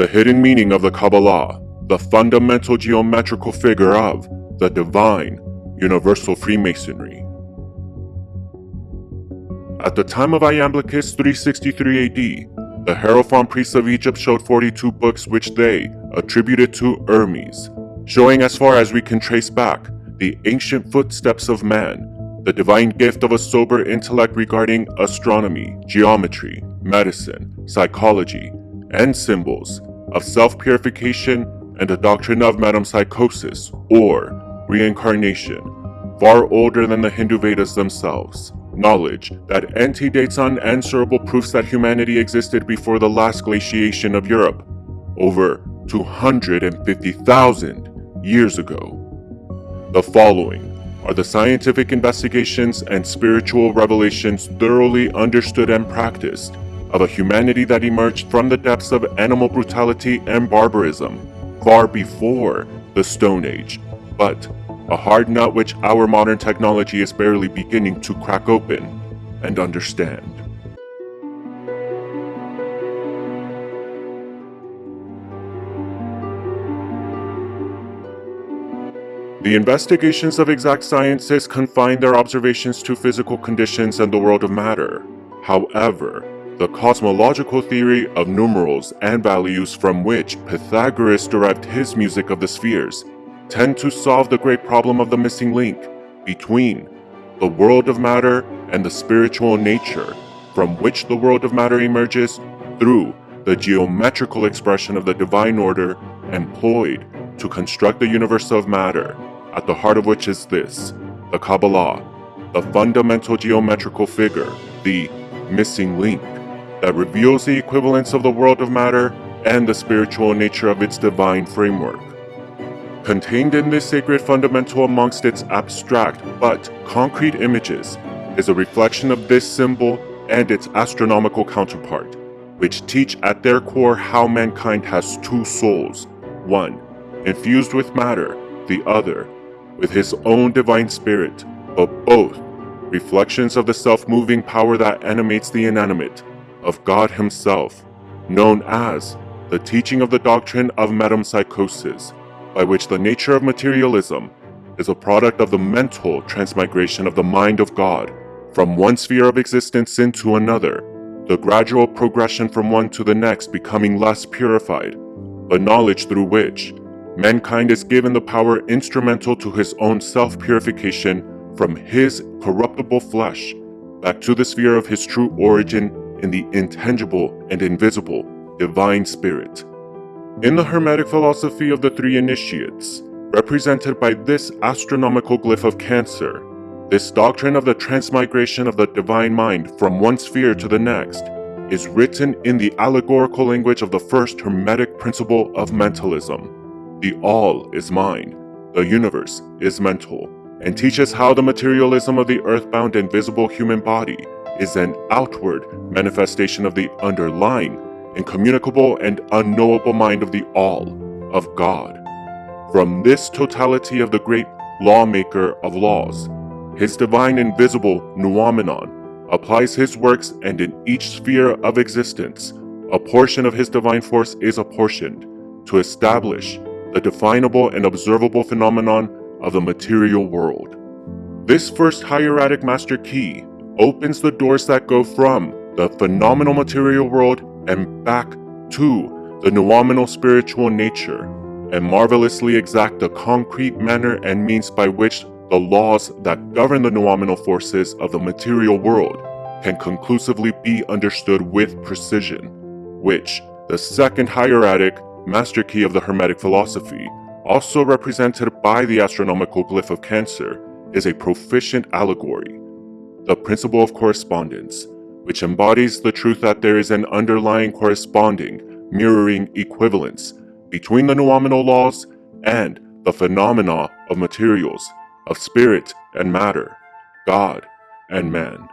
The hidden meaning of the Cabala, the fundamental geometrical figure of the divine, universal Freemasonry. At the time of Iamblichus 363 AD, the Hierophant priests of Egypt showed 42 books which they attributed to Hermes, showing as far as we can trace back the ancient footsteps of man, the divine gift of a sober intellect regarding astronomy, geometry, medicine, psychology, and symbols, of self-purification, and the doctrine of metempsychosis, or reincarnation, far older than the Hindu Vedas themselves. Knowledge that antedates unanswerable proofs that humanity existed before the last glaciation of Europe, over 250,000 years ago. The following are the scientific investigations and spiritual revelations thoroughly understood and practiced of a humanity that emerged from the depths of animal brutality and barbarism far before the Stone Age, but a hard nut which our modern technology is barely beginning to crack open and understand. The investigations of exact sciences confine their observations to physical conditions and the world of matter. However, the cosmological theory of numerals and values from which Pythagoras derived his music of the spheres tend to solve the great problem of the missing link between the world of matter and the spiritual nature, from which the world of matter emerges through the geometrical expression of the divine order employed to construct the universe of matter, at the heart of which is this, the Cabala, the fundamental geometrical figure, the missing link, that reveals the equivalence of the world of matter and the spiritual nature of its divine framework. Contained in this sacred fundamental amongst its abstract but concrete images is a reflection of this symbol and its astronomical counterpart, which teach at their core how mankind has two souls, one infused with matter, the other with his own divine spirit, but both reflections of the self-moving power that animates the inanimate, of God himself, known as the teaching of the doctrine of metempsychosis, by which the nature of materialism is a product of the mental transmigration of the mind of God from one sphere of existence into another, the gradual progression from one to the next becoming less purified, but knowledge through which mankind is given the power instrumental to his own self-purification from his corruptible flesh back to the sphere of his true origin in the intangible and invisible divine spirit. In the Hermetic philosophy of the three initiates, represented by this astronomical glyph of Cancer, this doctrine of the transmigration of the divine mind from one sphere to the next is written in the allegorical language of the first Hermetic principle of mentalism. The all is mind, the universe is mental, and teaches how the materialism of the earthbound and visible human body is an outward manifestation of the underlying, incommunicable and unknowable mind of the all, of God. From this totality of the great lawmaker of laws, his divine invisible noumenon applies his works, and in each sphere of existence, a portion of his divine force is apportioned to establish the definable and observable phenomenon of the material world. This first hieratic master key opens the doors that go from the phenomenal material world and back to the noumenal spiritual nature, and marvelously exact the concrete manner and means by which the laws that govern the noumenal forces of the material world can conclusively be understood with precision, which the second hieratic master key of the Hermetic philosophy, also represented by the astronomical glyph of Cancer, is a proficient allegory, the principle of correspondence, which embodies the truth that there is an underlying corresponding, mirroring equivalence between the noumenal laws and the phenomena of materials, of spirit and matter, God and man.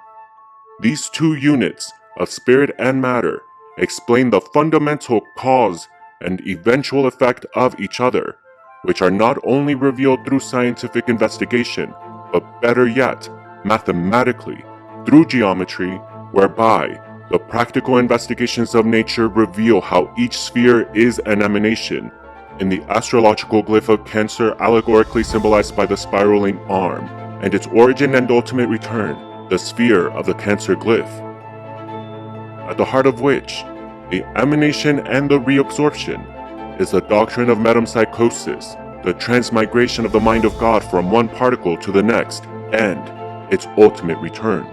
These two units of spirit and matter explain the fundamental cause and eventual effect of each other, which are not only revealed through scientific investigation, but better yet, mathematically, through geometry, whereby The practical investigations of nature reveal how each sphere is an emanation. In the astrological glyph of Cancer, allegorically symbolized by the spiraling arm, and its origin and ultimate return, the sphere of the Cancer glyph, at the heart of which, the emanation and the reabsorption, is the doctrine of metempsychosis, the transmigration of the mind of God from one particle to the next, and its ultimate return.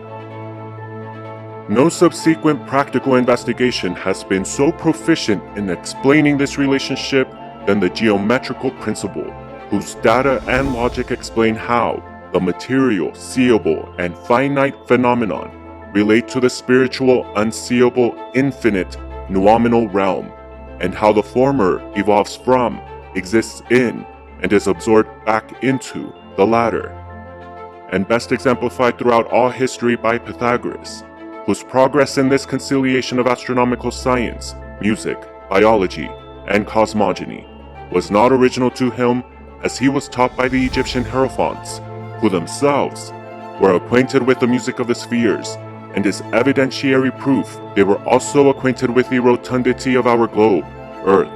No subsequent practical investigation has been so proficient in explaining this relationship than the geometrical principle, whose data and logic explain how the material, seeable, and finite phenomenon relate to the spiritual, unseeable, infinite, noumenal realm, and how the former evolves from, exists in, and is absorbed back into the latter, and best exemplified throughout all history by Pythagoras, whose progress in this conciliation of astronomical science, music, biology, and cosmogony was not original to him, as he was taught by the Egyptian hierophants, who themselves were acquainted with the music of the spheres, and as evidentiary proof they were also acquainted with the rotundity of our globe, Earth,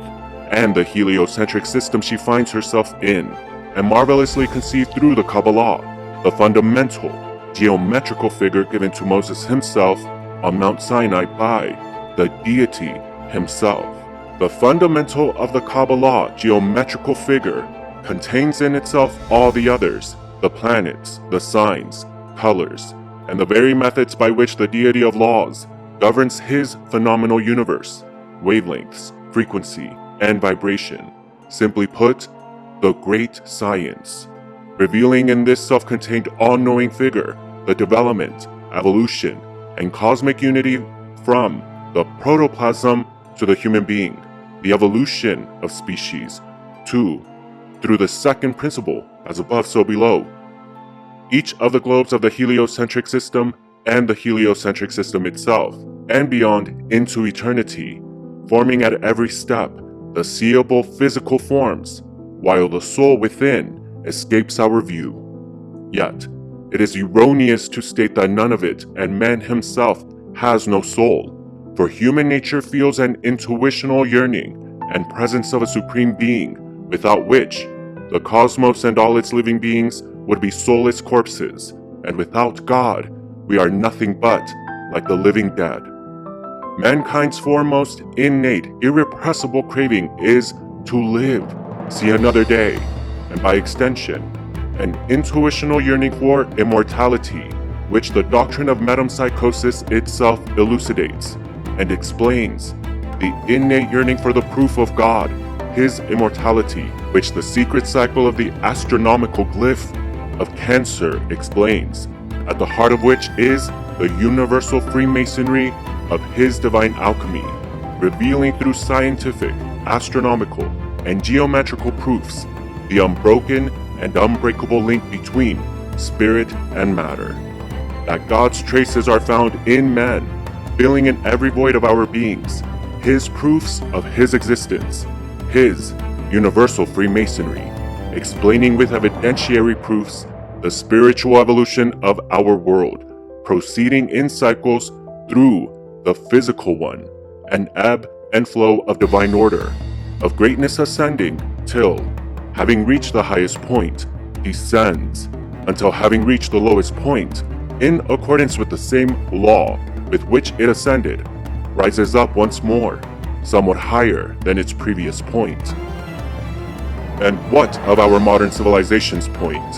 and the heliocentric system she finds herself in, and marvelously conceived through the Cabala, the fundamental, geometrical figure given to Moses himself on Mount Sinai by the deity himself. The fundamental of the Cabala geometrical figure contains in itself all the others, the planets, the signs, colors, and the very methods by which the deity of laws governs his phenomenal universe, wavelengths, frequency, and vibration. Simply put, the great science, revealing in this self-contained all-knowing figure the development, evolution, and cosmic unity from the protoplasm to the human being, the evolution of species, through the second principle, as above so below, each of the globes of the heliocentric system and the heliocentric system itself, and beyond into eternity, forming at every step the seeable physical forms, while the soul within escapes our view. Yet, it is erroneous to state that none of it and man himself has no soul, for human nature feels an intuitional yearning and presence of a supreme being, without which the cosmos and all its living beings would be soulless corpses, and without God, we are nothing but like the living dead. Mankind's foremost, innate, irrepressible craving is to live, see another day, and by extension, an intuitional yearning for immortality, which the doctrine of metempsychosis itself elucidates and explains, the innate yearning for the proof of God, his immortality, which the secret cycle of the astronomical glyph of Cancer explains, at the heart of which is the universal Freemasonry of his divine alchemy, revealing through scientific, astronomical, and geometrical proofs the unbroken and unbreakable link between spirit and matter. That God's traces are found in man, filling in every void of our beings, his proofs of his existence, his universal Freemasonry, explaining with evidentiary proofs the spiritual evolution of our world, proceeding in cycles through the physical one, an ebb and flow of divine order, of greatness ascending till, having reached the highest point, descends, until having reached the lowest point, in accordance with the same law with which it ascended, rises up once more, somewhat higher than its previous point. And what of our modern civilization's point?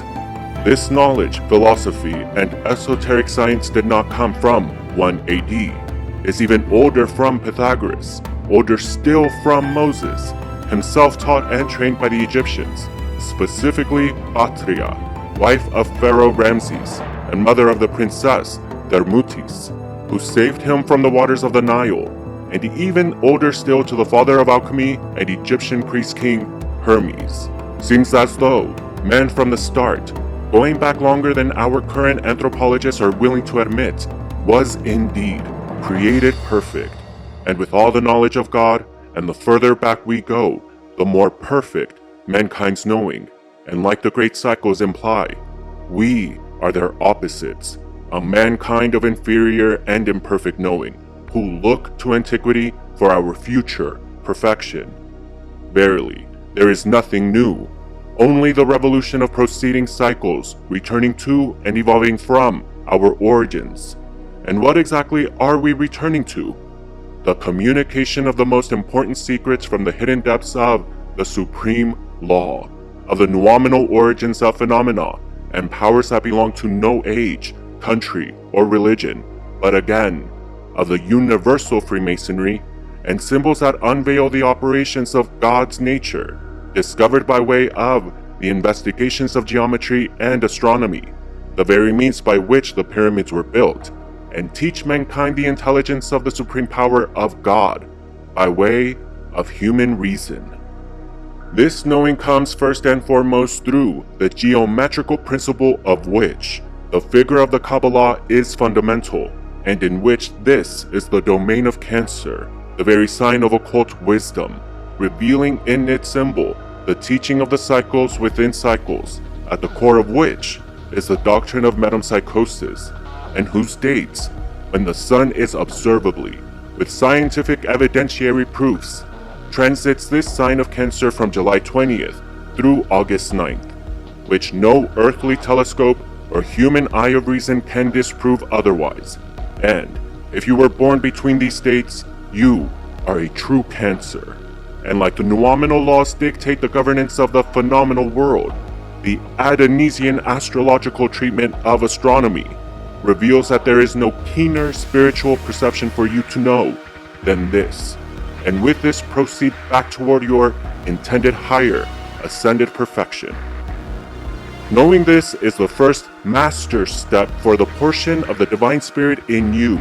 This knowledge, philosophy, and esoteric science did not come from 1 AD. It's even older from Pythagoras, older still from Moses, himself taught and trained by the Egyptians, specifically Patria, wife of Pharaoh Ramses, and mother of the princess Dermutis, who saved him from the waters of the Nile, and even older still to the father of alchemy and Egyptian priest king Hermes. Seems as though man from the start, going back longer than our current anthropologists are willing to admit, was indeed created perfect, and with all the knowledge of God, and the further back we go, the more perfect mankind's knowing, and like the great cycles imply, we are their opposites, a mankind of inferior and imperfect knowing, who look to antiquity for our future perfection. Verily, there is nothing new, only the revolution of proceeding cycles, returning to and evolving from our origins. And what exactly are we returning to? The communication of the most important secrets from the hidden depths of the supreme law, of the noumenal origins of phenomena and powers that belong to no age, country, or religion, but again, of the universal Freemasonry and symbols that unveil the operations of God's nature, discovered by way of the investigations of geometry and astronomy, the very means by which the pyramids were built, and teach mankind the intelligence of the supreme power of God by way of human reason. This knowing comes first and foremost through the geometrical principle of which the figure of the Cabala is fundamental, and in which this is the domain of Cancer, the very sign of occult wisdom, revealing in its symbol the teaching of the cycles within cycles, at the core of which is the doctrine of metempsychosis, and whose dates when the sun is observably, with scientific evidentiary proofs, transits this sign of Cancer from July 20th through August 9th, which no earthly telescope or human eye of reason can disprove otherwise. And if you were born between these dates, you are a true Cancer. And like the noumenal laws dictate the governance of the phenomenal world, the Adonisian astrological treatment of astronomy reveals that there is no keener spiritual perception for you to know than this, and with this proceed back toward your intended higher, ascended perfection. Knowing this is the first master step for the portion of the divine spirit in you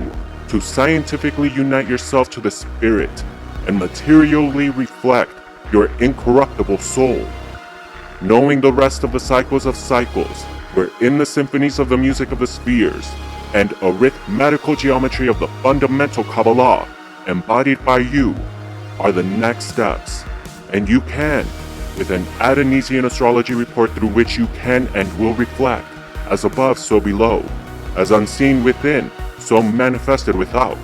to scientifically unite yourself to the spirit and materially reflect your incorruptible soul. Knowing the rest of the cycles of cycles, wherein the symphonies of the music of the spheres and arithmetical geometry of the fundamental Cabala embodied by you are the next steps, and you can, with an Adonisian astrology report through which you can and will reflect, as above so below, as unseen within so manifested without,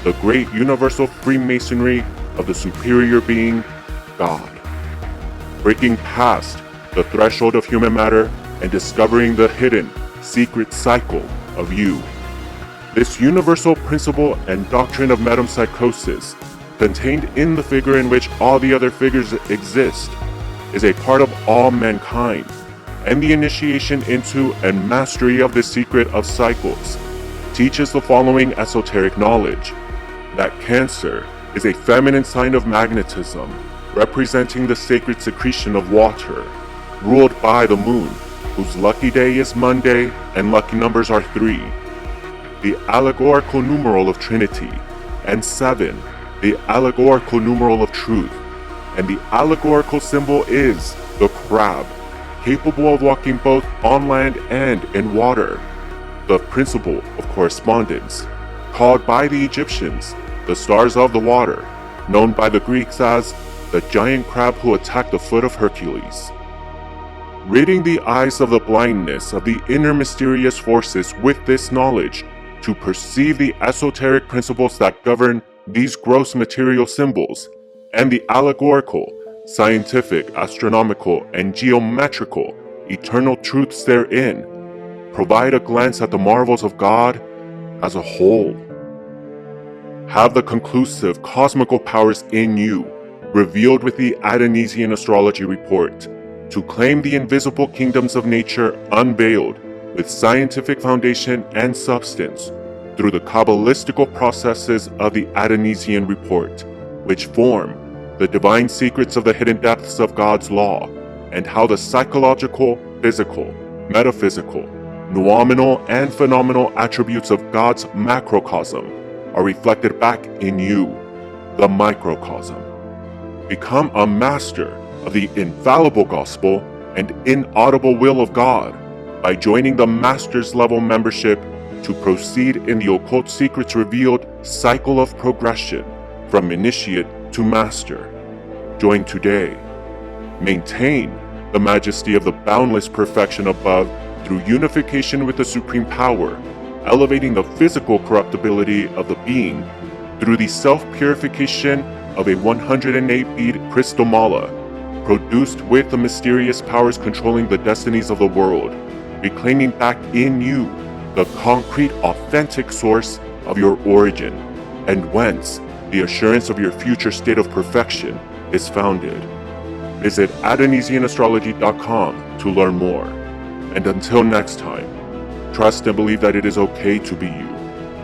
the great universal Freemasonry of the superior being, God. Breaking past the threshold of human matter and discovering the hidden, secret cycle of you. This universal principle and doctrine of metempsychosis, contained in the figure in which all the other figures exist, is a part of all mankind, and the initiation into and mastery of the secret of cycles teaches the following esoteric knowledge: that Cancer is a feminine sign of magnetism, representing the sacred secretion of water, ruled by the moon, whose lucky day is Monday and lucky numbers are 3, the allegorical numeral of Trinity, and 7, the allegorical numeral of truth, and the allegorical symbol is the crab, capable of walking both on land and in water. The principle of correspondence, called by the Egyptians the stars of the water, known by the Greeks as the giant crab who attacked the foot of Hercules. Ridding the eyes of the blindness of the inner mysterious forces with this knowledge to perceive the esoteric principles that govern these gross material symbols, and the allegorical, scientific, astronomical, and geometrical eternal truths therein, provide a glance at the marvels of God as a whole. Have the conclusive cosmical powers in you, revealed with the Adonisian astrology report, to claim the invisible kingdoms of nature unveiled with scientific foundation and substance through the Kabbalistical processes of the Adonisian report, which form the divine secrets of the hidden depths of God's law, and how the psychological, physical, metaphysical, noumenal, and phenomenal attributes of God's macrocosm are reflected back in you, the microcosm. Become a master of the infallible gospel and inaudible will of God by joining the master's level membership to proceed in the Occult Secrets Revealed cycle of progression from initiate to master. Join today. Maintain the majesty of the boundless perfection above through unification with the supreme power, elevating the physical corruptibility of the being through the self-purification of a 108-bead crystal mala, produced with the mysterious powers controlling the destinies of the world, reclaiming back in you the concrete, authentic source of your origin, and whence the assurance of your future state of perfection is founded. Visit AdonesianAstrology.com to learn more. And until next time, trust and believe that it is okay to be you,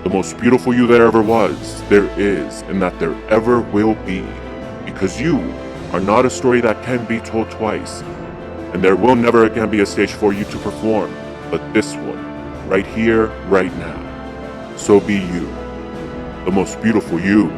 the most beautiful you there ever was, there is, and that there ever will be, because you are not a story that can be told twice, and there will never again be a stage for you to perform, but this one, right here, right now. So be you, the most beautiful you.